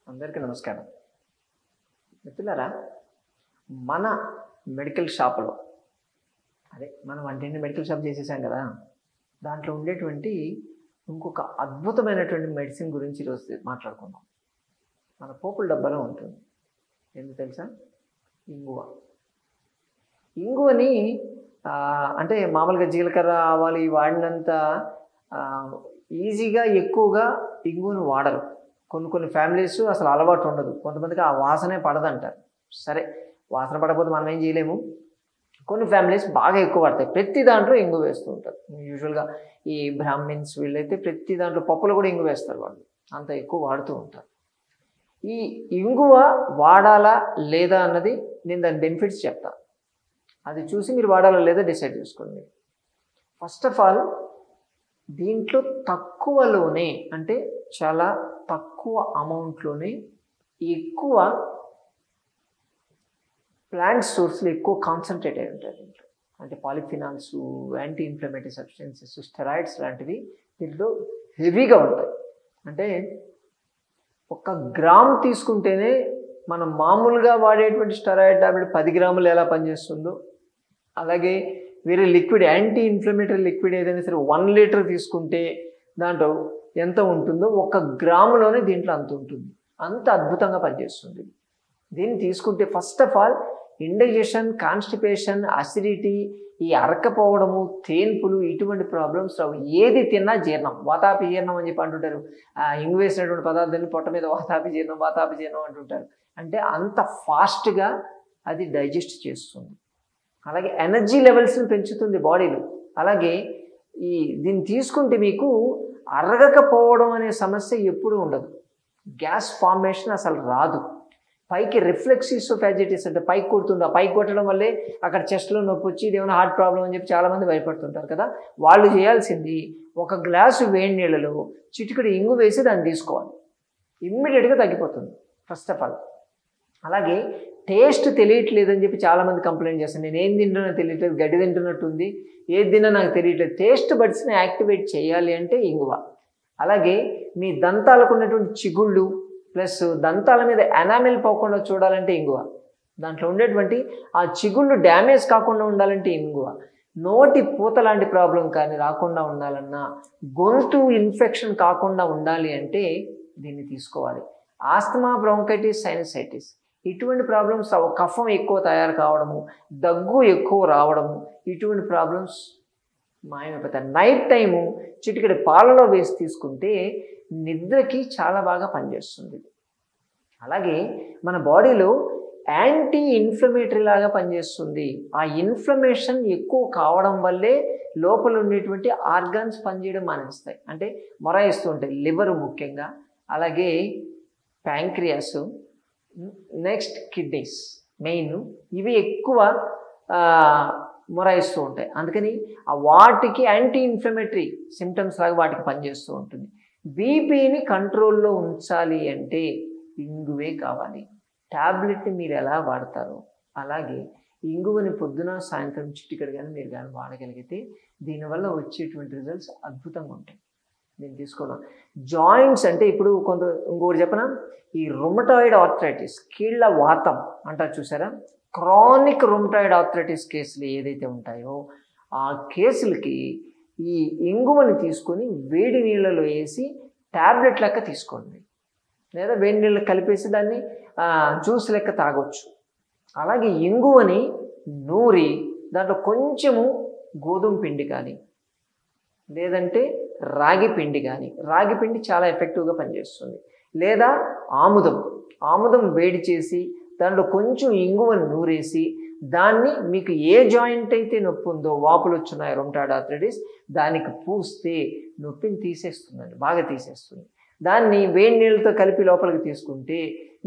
అందరికీ నమస్కారం. మిత్రులారా, మన మెడికల్ షాప్లో మనం వంటింటి మెడికల్ షాప్ చేసేసాం కదా, దాంట్లో ఉండేటువంటి ఇంకొక అద్భుతమైనటువంటి మెడిసిన్ గురించి ఈరోజు మాట్లాడుకుందాం. మన పోపుల డబ్బాలో ఉంటుంది. ఎందుకు తెలుసా? ఇంగువ. ఇంగువని అంటే మామూలుగా జీలకర్ర ఆవాలు వాడినంత ఈజీగా ఎక్కువగా ఇంగువను వాడరు. కొన్ని ఫ్యామిలీస్ అసలు అలవాటు ఉండదు, కొంతమందికి ఆ వాసనే పడదంటారు. సరే, వాసన పడకపోతే మనం ఏం చేయలేము. కొన్ని ఫ్యామిలీస్ బాగా ఎక్కువ వాడతాయి, ప్రతి దాంట్లో ఇంగు వేస్తూ ఉంటారు. యూజువల్గా ఈ బ్రాహ్మిన్స్ వీళ్ళైతే ప్రతి దాంట్లో పప్పులు కూడా ఇంగు వేస్తారు, వాళ్ళు అంత ఎక్కువ వాడుతూ ఉంటారు. ఈ ఇంగువ వాడాలా లేదా అన్నది నేను దాని బెనిఫిట్స్ చెప్తాను, అది చూసి మీరు వాడాలా లేదా డిసైడ్ చేసుకోండి. ఫస్ట్ ఆఫ్ ఆల్, దీంట్లో తక్కువలోనే, అంటే చాలా తక్కువ అమౌంట్లోనే ఎక్కువ ప్లాంట్ సోర్స్లు ఎక్కువ కాన్సన్ట్రేట్ అయి ఉంటాయి దీంట్లో. అంటే polyphenols, anti inflammatory substances, steroids లాంటివి దీంట్లో హెవీగా ఉంటాయి. అంటే 1 గ్రామ్ తీసుకుంటేనే మనం మామూలుగా వాడేటువంటి స్టెరాయిడ్ టాబ్లెట్ 10 గ్రాములు ఎలా పనిచేస్తుందో, అలాగే వేరే లిక్విడ్ యాంటీ ఇన్ఫ్లమేటరీ లిక్విడ్ ఏదైనా సరే 1 లీటర్ తీసుకుంటే దాంట్లో ఎంత ఉంటుందో 1 గ్రాములోనే దీంట్లో అంత ఉంటుంది. అంత అద్భుతంగా పనిచేస్తుంది. దీన్ని తీసుకుంటే first of all indigestion, constipation, acidity, ఈ అరకపోవడము, తేన్పులు, ఇటువంటి ప్రాబ్లమ్స్ రావు. ఏది తిన్నా జీర్ణం, వాతాపి జీర్ణం అని చెప్పి అంటుంటారు. ఇంగు వేసినటువంటి పదార్థాన్ని పొట్ట మీద వాతాపి జీర్ణం అంటుంటారు. అంటే అంత ఫాస్ట్గా అది డైజెస్ట్ చేస్తుంది. అలాగే ఎనర్జీ లెవెల్స్ని పెంచుతుంది బాడీలో. అలాగే దీన్ని తీసుకుంటే మీకు అరగకపోవడం అనే సమస్య ఎప్పుడూ ఉండదు. గ్యాస్ ఫార్మేషన్ అసలు రాదు. పైకి రిఫ్లెక్సిస్ ఆఫ్ యాజిటిస్, అంటే పైకి కొడుతుండే, పైకి కొట్టడం వల్లే అక్కడ చెస్ట్లో నొప్పి వచ్చి ఇదేమైనా హార్ట్ ప్రాబ్లం అని చెప్పి చాలామంది భయపడుతుంటారు కదా. వాళ్ళు చేయాల్సింది 1 గ్లాసు వేడి నీళ్ళలో చిటికెడు ఇంగు వేసి దాన్ని తీసుకోవాలి. ఇమ్మీడియట్గా తగ్గిపోతుంది ఫస్ట్ ఆఫ్ ఆల్. అలాగే టేస్ట్ తెలియట్లేదని చెప్పి చాలామంది కంప్లైంట్ చేస్తారు. నేను ఏం తింటున్నా తెలియట్లేదు, గడ్డి తింటున్నట్టుంది, ఏది తిన్నా నాకు తెలియట్లేదు. టేస్ట్ బడ్స్ని యాక్టివేట్ చేయాలి అంటే ఇంగువ. అలాగే మీ దంతాలకు ఉన్నటువంటి చిగుళ్ళు ప్లస్ దంతాల మీద ఎనామిల్ పోకుండా చూడాలంటే ఇంగువ. దాంట్లో ఉండేటువంటి ఆ చిగుళ్ళు డ్యామేజ్ కాకుండా ఉండాలంటే ఇంగువ. నోటి పూత లాంటి ప్రాబ్లం కానీ రాకుండా ఉండాలన్నా, గొంతు ఇన్ఫెక్షన్ కాకుండా ఉండాలి అంటే దీన్ని తీసుకోవాలి. ఆస్తమా, బ్రోంకైటిస్, సైనసైటిస్, ఇటువంటి ప్రాబ్లమ్స్, కఫం ఎక్కువ తయారు కావడము, దగ్గు ఎక్కువ రావడము, ఇటువంటి ప్రాబ్లమ్స్ మాయమైపోతాయి. నైట్ టైము చిటికెడు పాలలో వేసి తీసుకుంటే నిద్రకి చాలా బాగా పనిచేస్తుంది. అలాగే మన బాడీలో యాంటీ ఇన్ఫ్లమేటరీ లాగా పనిచేస్తుంది. ఆ ఇన్ఫ్లమేషన్ ఎక్కువ కావడం వల్లే లోపల ఉండేటువంటి ఆర్గాన్స్ పనిచేయడం మానేస్తాయి, అంటే మొరాయిస్తూ ఉంటాయి. లివరు ముఖ్యంగా, అలాగే ప్యాంక్రియాస్, నెక్స్ట్ కిడ్నీస్ మెయిన్, ఇవి ఎక్కువ మొరాయిస్తూ ఉంటాయి. అందుకని వాటికి యాంటీ ఇన్ఫ్లమేటరీ సిమ్టమ్స్ లాగా వాటికి పనిచేస్తూ ఉంటుంది. బీపీని కంట్రోల్లో ఉంచాలి అంటే ఇంగువే కావాలి. ట్యాబ్లెట్ని మీరు ఎలా వాడతారో అలాగే ఇంగువని పొద్దున సాయంత్రం చిటికెడు కానీ మీరు కానీ వాడగలిగితే దీనివల్ల వచ్చేటువంటి రిజల్ట్స్ అద్భుతంగా ఉంటాయి. దీన్ని తీసుకోవడం. జాయింట్స్ అంటే ఇప్పుడు ఇంకోటి చెప్పనా, ఈ రుమటాయిడ్ ఆర్థరైటిస్, కీళ్ళ వాతం అంటారు చూసారా, క్రానిక్ రుమటాయిడ్ ఆర్థరైటిస్ కేసులు ఏదైతే ఉంటాయో ఆ కేసులకి ఈ ఇంగువని తీసుకొని వేడి నీళ్ళలో వేసి ట్యాబ్లెట్ లెక్క తీసుకోండి, లేదా వేడి నీళ్ళు కలిపేసి దాన్ని జ్యూస్ లెక్క తాగొచ్చు. అలాగే ఇంగువని నూరి దాంట్లో కొంచెము గోధుమ పిండి కానీ లేదంటే రాగి పిండి కానీ, రాగి పిండి చాలా ఎఫెక్టివ్గా పనిచేస్తుంది, లేదా ఆముదం వేడి చేసి దాంట్లో కొంచెం ఇంగువను నూరేసి దాన్ని మీకు ఏ జాయింట్ అయితే నొప్పి ఉందో, వాపులు వచ్చున్నాయి రుమటాయిడ్ ఆర్థరైటిస్, దానికి పూస్తే నొప్పిని తీసేస్తుందండి, బాగా తీసేస్తుంది. దాన్ని వేడి నీళ్ళతో కలిపి లోపలికి తీసుకుంటే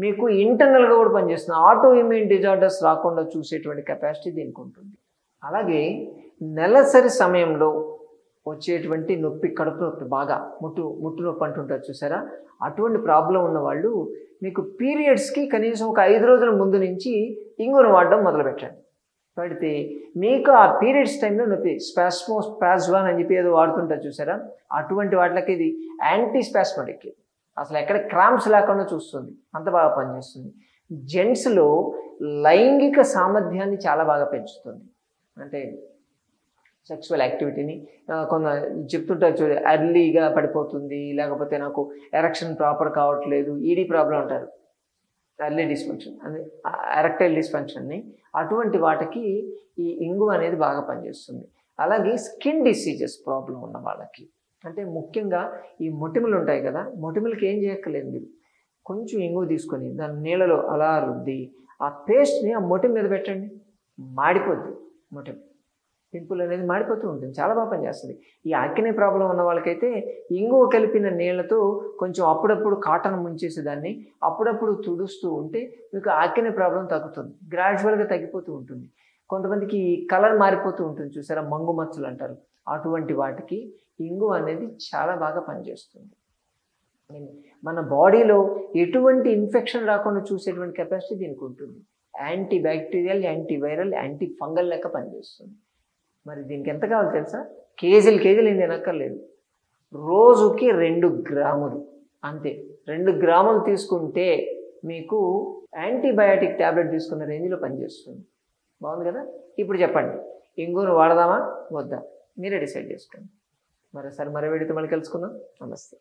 మీకు ఇంటర్నల్గా కూడా పనిచేస్తుంది. ఆటో ఇమ్యూన్ డిజార్డర్స్ రాకుండా చూసేటువంటి కెపాసిటీ దీనికి ఉంటుంది. అలాగే నెలసరి సమయంలో వచ్చేటువంటి నొప్పి, కడుపు నొప్పి, బాగా ముట్టు నొప్పి అంటుంటారు చూసారా, అటువంటి ప్రాబ్లం ఉన్న వాళ్ళు మీకు పీరియడ్స్కి కనీసం ఒక 5 రోజుల ముందు నుంచి ఇంగువను వాడడం మొదలుపెట్టండి. పెడితే మీకు ఆ పీరియడ్స్ టైంలో నొప్పి, స్పాజ్వాన్ అని చెప్పి ఏదో వాడుతుంటారు చూసారా, అటువంటి వాటికి ఇది యాంటీ స్పాస్మోటిక్. అసలు ఎక్కడ క్రాంప్స్ లేకుండా చూస్తుంది, అంత బాగా పనిచేస్తుంది. జెంట్స్లో లైంగిక సామర్థ్యాన్ని చాలా బాగా పెంచుతుంది. అంటే సెక్సువల్ యాక్టివిటీని కొంత చెప్తుంటారు చూడ, ఎర్లీగా పడిపోతుంది, లేకపోతే నాకు ఎరక్షన్ ప్రాపర్ కావట్లేదు, ఈడీ ప్రాబ్లం అంటారు, ఎర్లీ డిస్ఫంక్షన్ అదే ఎరక్టైల్ డిస్ఫంక్షన్ని, అటువంటి వాటికి ఈ ఇంగువ అనేది బాగా పనిచేస్తుంది. అలాగే స్కిన్ డిసీజెస్ ప్రాబ్లం ఉన్న వాళ్ళకి, అంటే ముఖ్యంగా ఈ మొటిమలు ఉంటాయి కదా, మొటిమలకి ఏం చేయక్కర్లేదు, మీరు కొంచెం ఇంగువ తీసుకొని దాని నీళ్ళలో అలా రుద్ది ఆ పేస్ట్ని ఆ మొటిమ మీద పెట్టండి, మాడిపోద్ది మొటిమ, పింపుల్ అనేది మాడిపోతూ ఉంటుంది, చాలా బాగా పనిచేస్తుంది. ఈ యాక్నే ప్రాబ్లం ఉన్న వాళ్ళకైతే ఇంగువ కలిపిన నీళ్ళతో కొంచెం అప్పుడప్పుడు కాటన్ ముంచేసి దాన్ని అప్పుడప్పుడు తుడుస్తూ ఉంటే మీకు యాక్నే ప్రాబ్లం తగ్గుతుంది, గ్రాడ్యువల్గా తగ్గిపోతూ ఉంటుంది. కొంతమందికి కలర్ మారిపోతూ ఉంటుంది చూసారా, మంగు మచ్చలు అంటారు, అటువంటి వాటికి ఇంగువ అనేది చాలా బాగా పనిచేస్తుంది. మన బాడీలో ఎటువంటి ఇన్ఫెక్షన్ రాకుండా చూసేటువంటి కెపాసిటీ దీనికి ఉంటుంది. Anti bacterial, antiviral, anti fungal లెక్క పనిచేస్తుంది. మరి దీనికి ఎంత కావాలో తెలుసా, కేజీలు ఏం తినక్కర్లేదు, రోజుకి 2 గ్రాములు అంతే. 2 గ్రాములు తీసుకుంటే మీకు యాంటీబయాటిక్ ట్యాబ్లెట్ తీసుకున్న రేంజ్లో పనిచేస్తుంది. బాగుంది కదా. ఇప్పుడు చెప్పండి, ఇంగువను వాడదామా వద్దా, మీరే డిసైడ్ చేసుకోండి. మరోసారి మరో వీడియోతో మళ్ళీ కలుసుకుందాం. నమస్తే.